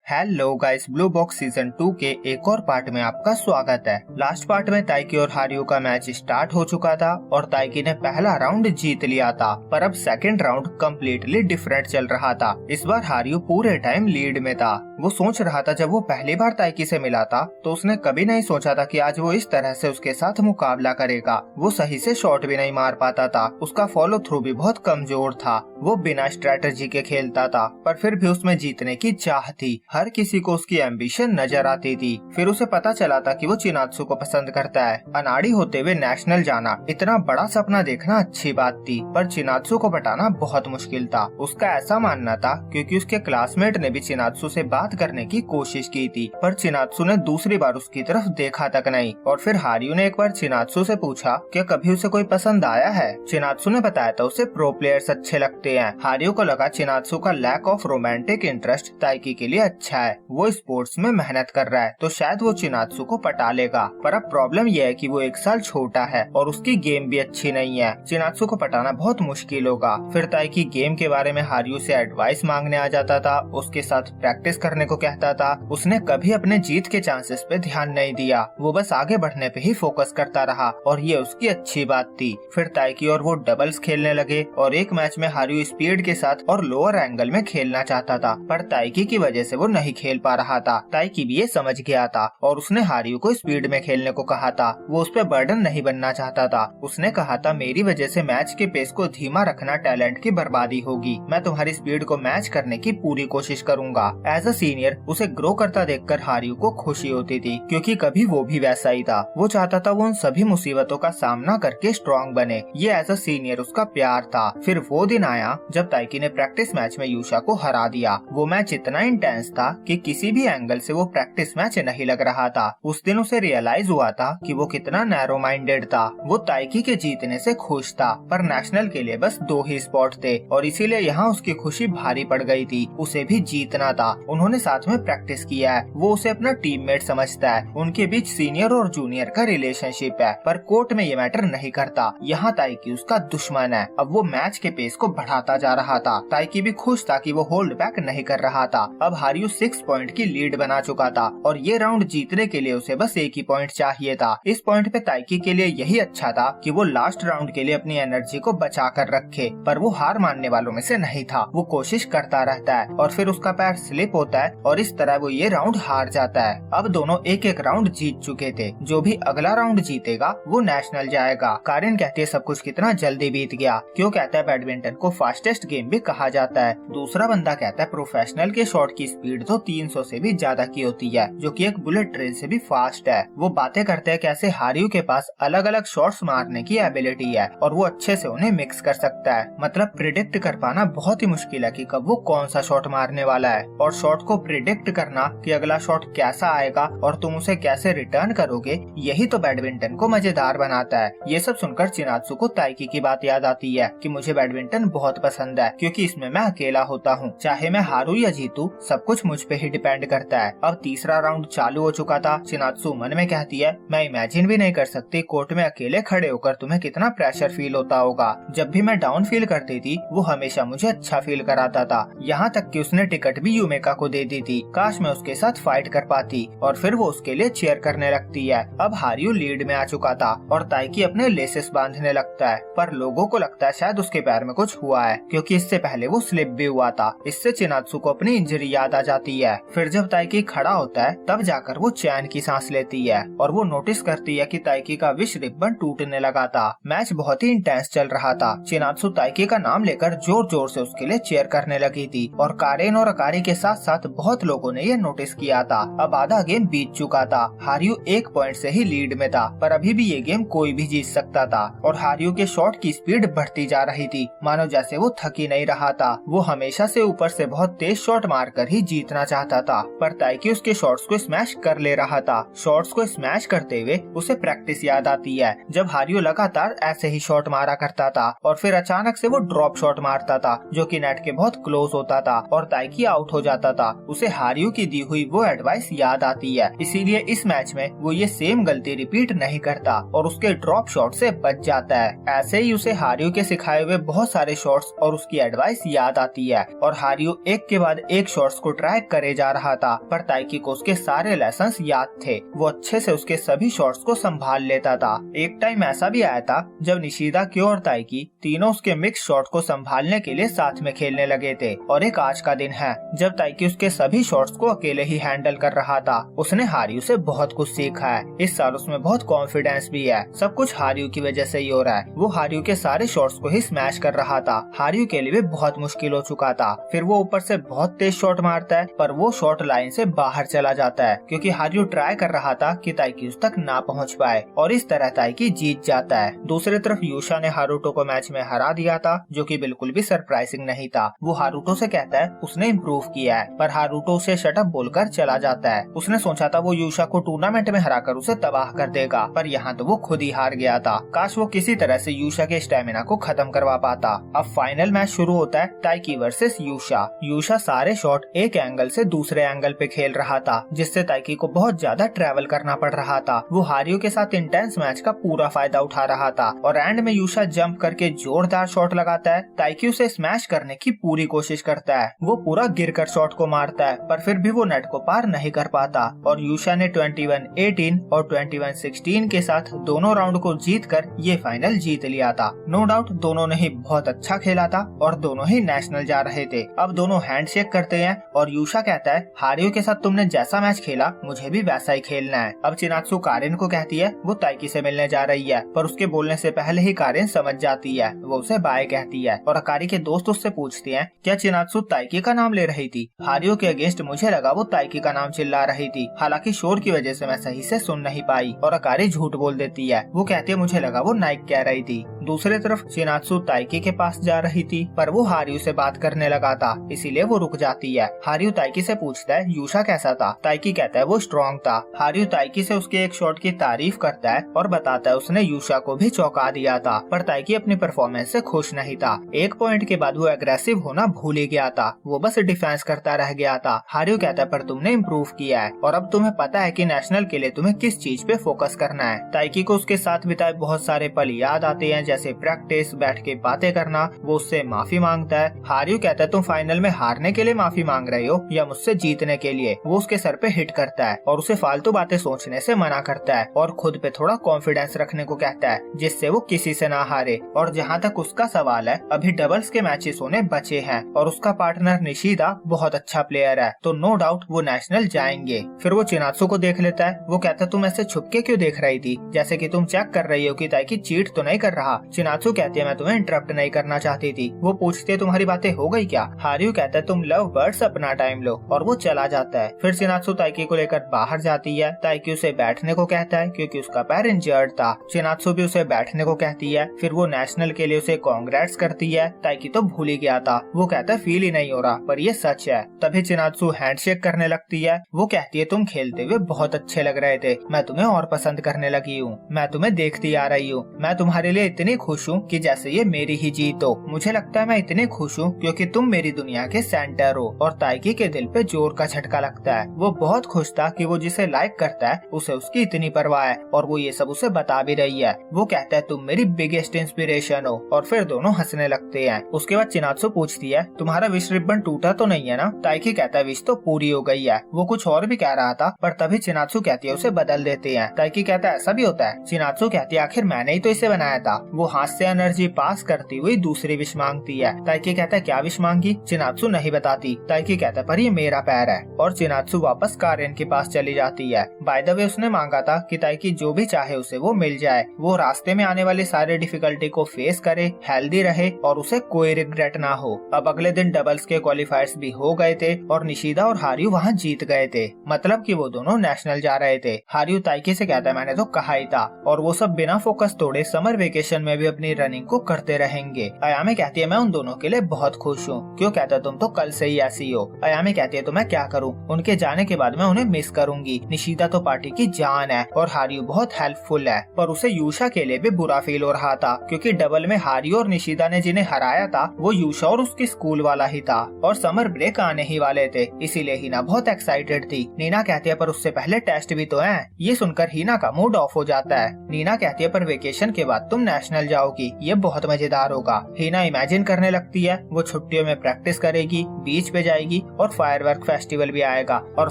Hello guys, blue box season 2 के एक और पार्ट में आपका स्वागत है। लास्ट पार्ट में ताइकी और हारियो का मैच स्टार्ट हो चुका था और ताइकी ने पहला राउंड जीत लिया था, पर अब सेकंड राउंड कम्प्लीटली डिफरेंट चल रहा था। इस बार हारियो पूरे टाइम लीड में था। वो सोच रहा था जब वो पहली बार ताइकी से मिला था तो उसने कभी नहीं सोचा था कि आज वो इस तरह से उसके साथ मुकाबला करेगा। वो सही से शॉट भी नहीं मार पाता था, उसका फॉलो थ्रू भी बहुत कमजोर था। वो बिना स्ट्रेटजी के खेलता था, पर फिर भी उसमें जीतने की चाह थी। हर किसी को उसकी एम्बिशन नजर आती थी। फिर उसे पता चला था कि वो चिनात्सु को पसंद करता है। अनाड़ी होते हुए नेशनल जाना, इतना बड़ा सपना देखना अच्छी बात थी, पर चिनात्सु को पटाना बहुत मुश्किल था। उसका ऐसा मानना था क्योंकि उसके क्लासमेट ने भी चिनात्सु से बात करने की कोशिश की थी, पर चिनात्सु ने दूसरी बार उसकी तरफ देखा तक नहीं। और फिर हारियो ने एक बार चिनात्सु से पूछा कि कभी उसे कोई पसंद आया है। चिनात्सु ने बताया था उसे प्रो प्लेयर्स अच्छे लगते हैं। हारियो को लगा चिनात्सु का लैक ऑफ रोमांटिक इंटरेस्ट ताइकी के लिए अच्छा है। वो स्पोर्ट्स में मेहनत कर रहा है तो शायद वो चिनात्सु को पटा लेगा। पर अब प्रॉब्लम यह है कि वो एक साल छोटा है और उसकी गेम भी अच्छी नहीं है। चिनात्सु को पटाना बहुत मुश्किल होगा। फिर ताइकी गेम के बारे में हारियो से एडवाइस मांगने आ जाता था, उसके साथ प्रैक्टिस करने को कहता था। उसने कभी अपने जीत के चांसेस पे ध्यान नहीं दिया, वो बस आगे बढ़ने पे ही फोकस करता रहा और ये उसकी अच्छी बात थी। फिर ताइकी और वो डबल्स खेलने लगे और एक मैच में हारियो स्पीड के साथ और लोअर एंगल में खेलना चाहता था, पर ताइकी की वजह से वो नहीं खेल पा रहा था। ताइकी भी ये समझ गया था और उसने हारियो को स्पीड में खेलने को कहा था। वो उस पर बर्डन नहीं बनना चाहता था। उसने कहा था मेरी वजह से मैच के पेस को धीमा रखना टैलेंट की बर्बादी होगी। मैं तुम्हारी स्पीड को मैच करने की पूरी कोशिश करूंगा। एज अ सीनियर उसे ग्रो करता देखकर हारियो को खुशी होती थी, क्योंकि कभी वो भी वैसा ही था। वो चाहता था वो उन सभी मुसीबतों का सामना करके स्ट्रॉन्ग बने। ये एज अ सीनियर उसका प्यार था। फिर वो दिन आया जब ताइकी ने प्रैक्टिस मैच में यूशा को हरा दिया। वो मैच इतना इंटेंस था कि किसी भी एंगल से वो प्रैक्टिस मैच नहीं लग रहा था। उस दिन उसे रियलाइज हुआ था कि वो कितना नैरो माइंडेड था। वो ताइकी के जीतने से खुश था, पर नेशनल के लिए बस 2 ही स्पॉट थे और इसीलिए यहाँ उसकी खुशी भारी पड़ गई थी। उसे भी जीतना था। उन्होंने साथ में प्रैक्टिस किया है। वो उसे अपना टीममेट समझता है। उनके बीच सीनियर और जूनियर का रिलेशनशिप है, पर कोर्ट में ये मैटर नहीं करता। यहाँ ताइकी उसका दुश्मन है। अब वो मैच के पेस को बढ़ाता जा रहा था। ताइकी भी खुश था कि वो होल्ड बैक नहीं कर रहा था। अब हारियो 6 पॉइंट की लीड बना चुका था और ये राउंड जीतने के लिए उसे बस एक ही पॉइंट चाहिए था। इस पॉइंट पे ताइकी के लिए यही अच्छा था कि वो लास्ट राउंड के लिए अपनी एनर्जी को बचा कर रखे, पर वो हार मानने वालों में से नहीं था। वो कोशिश करता रहता है और फिर उसका पैर स्लिप होता है और इस तरह वो ये राउंड हार जाता है। अब दोनों एक एक राउंड जीत चुके थे। जो भी अगला राउंड जीतेगा वो नेशनल जाएगा। कारिन कहती है सब कुछ कितना जल्दी बीत गया। क्यों कहता है बैडमिंटन को फास्टेस्ट गेम भी कहा जाता है। दूसरा बंदा कहता है प्रोफेशनल के शॉट की स्पीड तो 300 से भी ज्यादा की होती है, जो कि एक बुलेट ट्रेन से भी फास्ट है। वो बातें करते हैं कैसे हारियो के पास अलग अलग शॉट्स मारने की एबिलिटी है और वो अच्छे से उन्हें मिक्स कर सकता है। मतलब प्रिडिक्ट कर पाना बहुत ही मुश्किल है कि कब वो कौन सा शॉट मारने वाला है, और शॉट को प्रिडिक्ट करना कि अगला शॉट कैसा आएगा और तुम उसे कैसे रिटर्न करोगे, यही तो बैडमिंटन को मजेदार बनाता है। ये सब सुनकर चिनात्सु को ताइकी की बात याद आती है कि मुझे बैडमिंटन बहुत पसंद है क्योंकि इसमें मैं अकेला होता हूँ। चाहे मैं हारू या जीतू, सब कुछ मुझ पे ही डिपेंड करता है। अब तीसरा राउंड चालू हो चुका था। चिनात्सु मन में कहती है मैं इमेजिन भी नहीं कर सकती कोर्ट में अकेले खड़े होकर तुम्हें कितना प्रेशर फील होता होगा। जब भी मैं डाउन फील करती थी वो हमेशा मुझे अच्छा फील कराता था। यहाँ तक कि उसने टिकट भी यूमेका को दे दी थी। काश मैं उसके साथ फाइट कर पाती। और फिर वो उसके लिए चीयर करने लगती है। अब हारियो लीड में आ चुका था और ताइकी अपने लेसेस बांधने लगता है, पर लोगों को लगता है शायद उसके पैर में कुछ हुआ है क्योंकि इससे पहले वो स्लिप भी हुआ था। इससे चिनात्सु को अपनी इंजरी याद आ जाती है। फिर जब ताइकी खड़ा होता है तब जाकर वो चैन की सांस लेती है और वो नोटिस करती है कि ताइकी का विश रिबन टूटने लगा था। मैच बहुत ही इंटेंस चल रहा था। चिनात्सु ताइकी का नाम लेकर जोर जोर से उसके लिए चीयर करने लगी थी और कारेन और अकारी के साथ साथ बहुत लोगों ने ये नोटिस किया था। अब आधा गेम बीत चुका था। हारियो 1 पॉइंट से ही लीड में था, पर अभी भी ये गेम कोई भी जीत सकता था और हारियो के शॉट की स्पीड बढ़ती जा रही थी, मानो जैसे वो थक ही नहीं रहा था। वो हमेशा से ऊपर से बहुत तेज शॉट मारकर ही जीतना चाहता था, पर ताइकी उसके शॉट्स को स्मैश कर ले रहा था। शॉट्स को स्मैश करते हुए उसे प्रैक्टिस याद आती है जब हारियो लगातार ऐसे ही शॉट मारा करता था और फिर अचानक से वो ड्रॉप शॉट मारता था जो कि नेट के बहुत क्लोज होता था और ताइकी आउट हो जाता था। उसे हारियो की दी हुई वो एडवाइस याद आती है, इसीलिए इस मैच में वो ये सेम गलती रिपीट नहीं करता और उसके ड्रॉप शॉट से बच जाता है। ऐसे ही उसे हारियो के सिखाए हुए बहुत सारे शॉट्स और उसकी एडवाइस याद आती है और हारियो एक के बाद एक शॉट्स को ट्राई करे जा रहा था, पर ताइकी को उसके सारे लेसन्स याद थे। वो अच्छे से उसके सभी शॉट्स को संभाल लेता था। एक टाइम ऐसा भी आया था जब निशिदा, क्यो और ताइकी तीनों उसके मिक्स शॉट को संभालने के लिए साथ में खेलने लगे थे। और एक आज का दिन है जब ताइकी उसके सभी शॉट्स को अकेले ही हैंडल कर रहा था। उसने हारियो से बहुत कुछ सीखा है। इस साल उसमें बहुत कॉन्फिडेंस भी है। सब कुछ हारियो की वजह से ही हो रहा है। वो हारियो के सारे शॉट्स को ही स्मैश कर रहा था। हारियो के लिए भी बहुत मुश्किल हो चुका था। फिर वो ऊपर से बहुत तेज शॉट मारता है, पर वो शॉट लाइन से बाहर चला जाता है क्योंकि हारियो ट्राई कर रहा था कि ताइकी उस तक ना पहुंच पाए और इस तरह ताइकी जीत जाता है। दूसरी तरफ यूशा ने हारुतो को मैच में हरा दिया था, जो कि बिल्कुल भी सरप्राइजिंग नहीं था। वो हारुतो से कहता है उसने इम्प्रूव किया है, पर हारुतो उसे शटअप बोलकर चला जाता है। उसने सोचा था वो यूशा को टूर्नामेंट में हराकर उसे तबाह कर देगा, पर यहाँ तो वो खुद ही हार गया था। काश वो किसी तरह से यूशा के स्टेमिना को खत्म करवा पाता। अब फाइनल मैच शुरू होता है, ताइकी वर्सेस यूशा। यूशा सारे शॉट एक एंगल से दूसरे एंगल पे खेल रहा था, जिससे ताइकी को बहुत ज्यादा ट्रैवल करना पड़ रहा था। वो हारियो के साथ इंटेंस मैच का पूरा फायदा उठा रहा था और एंड में यूशा जंप करके जोरदार शॉट लगाता है। ताइकी उसे स्मैश करने की पूरी कोशिश करता है। वो पूरा गिरकर शॉट को मारता है, पर फिर भी वो नेट को पार नहीं कर पाता और यूशा ने 21-18 और 21-16 के साथ दोनों राउंड को जीतकर ये फाइनल जीत लिया था। नो डाउट दोनों ने ही बहुत अच्छा खेला था और दोनों ही नेशनल जा रहे थे। अब दोनों हैंडशेक करते हैं और यूशा कहता है हारियो के साथ तुमने जैसा मैच खेला मुझे भी वैसा ही खेलना है। अब चिनात्सु कारेन को कहती है वो ताइकी से मिलने जा रही है, पर उसके बोलने से पहले ही कारेन समझ जाती है। वो उसे बाय कहती है और अकारी के दोस्त उससे पूछते हैं क्या चिनात्सु ताइकी का नाम ले रही थी। हारियो के अगेंस्ट मुझे लगा वो ताइकी का नाम चिल्ला रही थी, हालांकि शोर की वजह से मैं सही से सुन नहीं पाई। और अकारी झूठ बोल देती है। वो कहती है मुझे लगा वो नाइक कह रही थी। दूसरी तरफ चिनात्सु ताइकी के पास जा रही थी, पर वो हारियो से बात करने लगा था, इसीलिए वो रुक जाती है। हारियो ताइकी से पूछता है यूशा कैसा था। ताइकी कहता है वो स्ट्रॉन्ग था। हारियो ताइकी से उसके एक शॉट की तारीफ करता है और बताता है उसने यूशा को भी चौंका दिया था, पर ताइकी अपनी परफॉर्मेंस से खुश नहीं था। एक पॉइंट के बाद वो एग्रेसिव होना भूल ही गया था। वो बस डिफेंस करता रह गया था। हारियो कहता है पर तुमने इम्प्रूव किया है और अब तुम्हें पता है कि नेशनल के लिए तुम्हें किस चीज पे फोकस करना है। ताइकी को उसके साथ बिताए बहुत सारे पल याद आते हैं, जैसे प्रैक्टिस, बैठ के बातें करना। वो उससे माफी मांगता है। हारियो कहता है तुम फाइनल में हारने के लिए माफी मांग रहे हो या मुझसे जीतने के लिए। वो उसके सर पे हिट करता है और उसे फालतू बातें सोचने से मना करता है और खुद पे थोड़ा कॉन्फिडेंस रखने को कहता है, जिससे वो किसी से ना हारे। और जहाँ तक उसका सवाल है, अभी डबल्स के मैचेस होने बचे हैं और उसका पार्टनर निशिदा बहुत अच्छा प्लेयर है, तो नो डाउट वो नेशनल जाएंगे। फिर वो चिनात्सु को देख लेता है। वो कहता है तुम ऐसे छुप के क्यों देख रही थी, जैसे कि तुम चेक कर रही हो कि ताइकी चीट तो नहीं कर रहा। चिनात्सु कहती है मैं तुम्हें इंटरप्ट नहीं करना चाहती थी। वो पूछती है तुम्हारी बातें हो गई क्या। हारियो कहता है तुम लव बर्ड्स अपना टाइम लो और वो चला जाता है। फिर चिनात्सु ताइकी को लेकर बाहर जाती है। ताइकी उसे बैठने को कहता है क्योंकि उसका पैर इंजर्ड था। चिनात्सु भी उसे बैठने को कहती है। फिर वो नेशनल के लिए उसे कांग्रेट्स करती है। ताइकी तो भूल ही गया था। वो कहता है फील ही नहीं हो रहा, पर ये सच है। तभी चिनात्सु हैंडशेक करने लगती है। वो कहती है तुम खेलते हुए बहुत अच्छे लग रहे थे, मैं तुम्हें और पसंद करने लगी हूँ। मैं तुम्हें देखती आ रही हूँ। मैं तुम्हारे लिए इतनी खुश हूँ कि जैसे ये मेरी ही जीत हो। मुझे लगता है मैं इतनी खुश हूँ क्योंकि तुम मेरी दुनिया के सेंटर हो। और ताइकी के दिल पे जोर का झटका लगता है। वो बहुत खुश था कि वो जिसे लाइक करता है उसे उसकी इतनी परवाह है और वो ये सब उसे बता भी रही है। वो कहता है तुम मेरी बिगेस्ट इंस्पिरेशन हो और फिर दोनों हंसने लगते हैं। उसके बाद चिनात्सु पूछती है तुम्हारा विश रिबन टूटा तो नहीं है ना। ताइकी कहता है विश तो पूरी हो गई है। वो कुछ और भी कह रहा था, पर तभी चिनात्सु कहती है उसे बदल देते हैं। ताइकी कहता है ऐसा भी होता है। चिनात्सु कहती है आखिर मैंने ही तो इसे बनाया था। वो हाथ से एनर्जी पास करती हुई दूसरी विश मांगती है। ताइकी कहता है क्या विश मांगी। चिनात्सु नहीं बताती। ताइकी कहता है पर ये मेरा पैर है और चिनात्सु वापस कारेन के पास चली जाती है। बाय द वे उसने मांगा था कि ताइकी जो भी चाहे उसे वो मिल जाए। वो रास्ते में आने वाली सारे डिफिकल्टी को फेस करे, हेल्दी रहे और उसे कोई रिग्रेट ना हो। अब अगले दिन डबल्स के क्वालिफायर्स भी हो गए थे और निशिदा और हारियो वहाँ जीत गए थे, मतलब कि वो दोनों नेशनल जा रहे थे। हारियो ताइकी से कहता है मैंने तो कहा ही था। और वो सब बिना फोकस तोड़े समर वेकेशन में भी अपनी रनिंग को करते रहेंगे। अयामे कहती है मैं उन दोनों के लिए बहुत खुश हूँ। क्यों कहता तुम तो कल से ही ऐसी हो। अयामे कहती है तो मैं क्या करूँ, उनके जाने के बाद मैं उन्हें मिस करूंगी। निशिदा तो पार्टी की जान है और हारियो बहुत हेल्पफुल है, पर उसे यूशा के लिए भी बुरा फील हो रहा था क्योंकि डबल में हारियो और निशिदा ने जिन्हें हराया था वो यूशा और उसकी स्कूल वाला ही था और समर ब्रेक आने ही वाले थे, इसीलिए हिना बहुत एक्साइटेड थी। नीना कहती है पर उससे पहले टेस्ट भी तो है। ये सुनकर हिना का मूड ऑफ हो जाता है। नीना कहती है पर वेकेशन के बाद तुम नेशनल जाओगी, ये बहुत मजेदार होगा। हिना इमेजिन करने लगती है वो छुट्टियों में प्रैक्टिस करेगी, बीच पे जाएगी और फायरवर्क फेस्टिवल भी आएगा और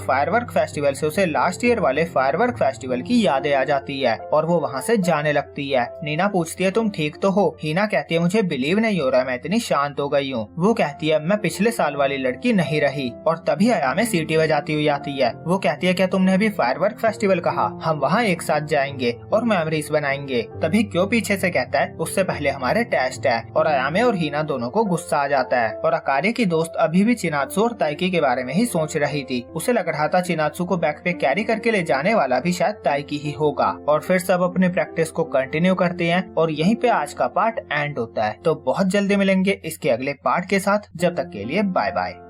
फायरवर्क फेस्टिवल से उसे लास्ट ईयर वाले फायरवर्क फेस्टिवल की यादें आ जाती है और वो वहाँ से जाने लगती है। नीना पूछती है तुम ठीक तो हो। हिना कहती है मुझे बिलीव नहीं हो रहा, मैं इतनी शांत हो गई हूँ। वो कहती है मैं पिछले साल वाली लड़की नहीं रही और तभी अयामे सीटी बजाती हुई आती है। वो कहती है क्या तुमने अभी फायरवर्क फेस्टिवल कहा, हम वहाँ एक साथ जाएंगे और मेमोरीज बनाएंगे। तभी क्यों पीछे से कहता है उससे पहले हमारे टेस्ट है और अयामे और हिना दोनों को गुस्सा आ जाता है और अकारे की दोस्त अभी भी चिनात्सु और ताइकी के बारे में ही सोच रही थी। उसे लग रहा था चिनात्सु को बैक पे कैरी करके ले जाने वाला भी शायद ताइकी ही होगा। और फिर सब अपने प्रैक्टिस को कंटिन्यू करते हैं और यहीं पे आज का पार्ट एंड होता है। तो बहुत जल्दी मिलेंगे इसके अगले पार्ट के साथ, जब तक के लिए बाय बाय।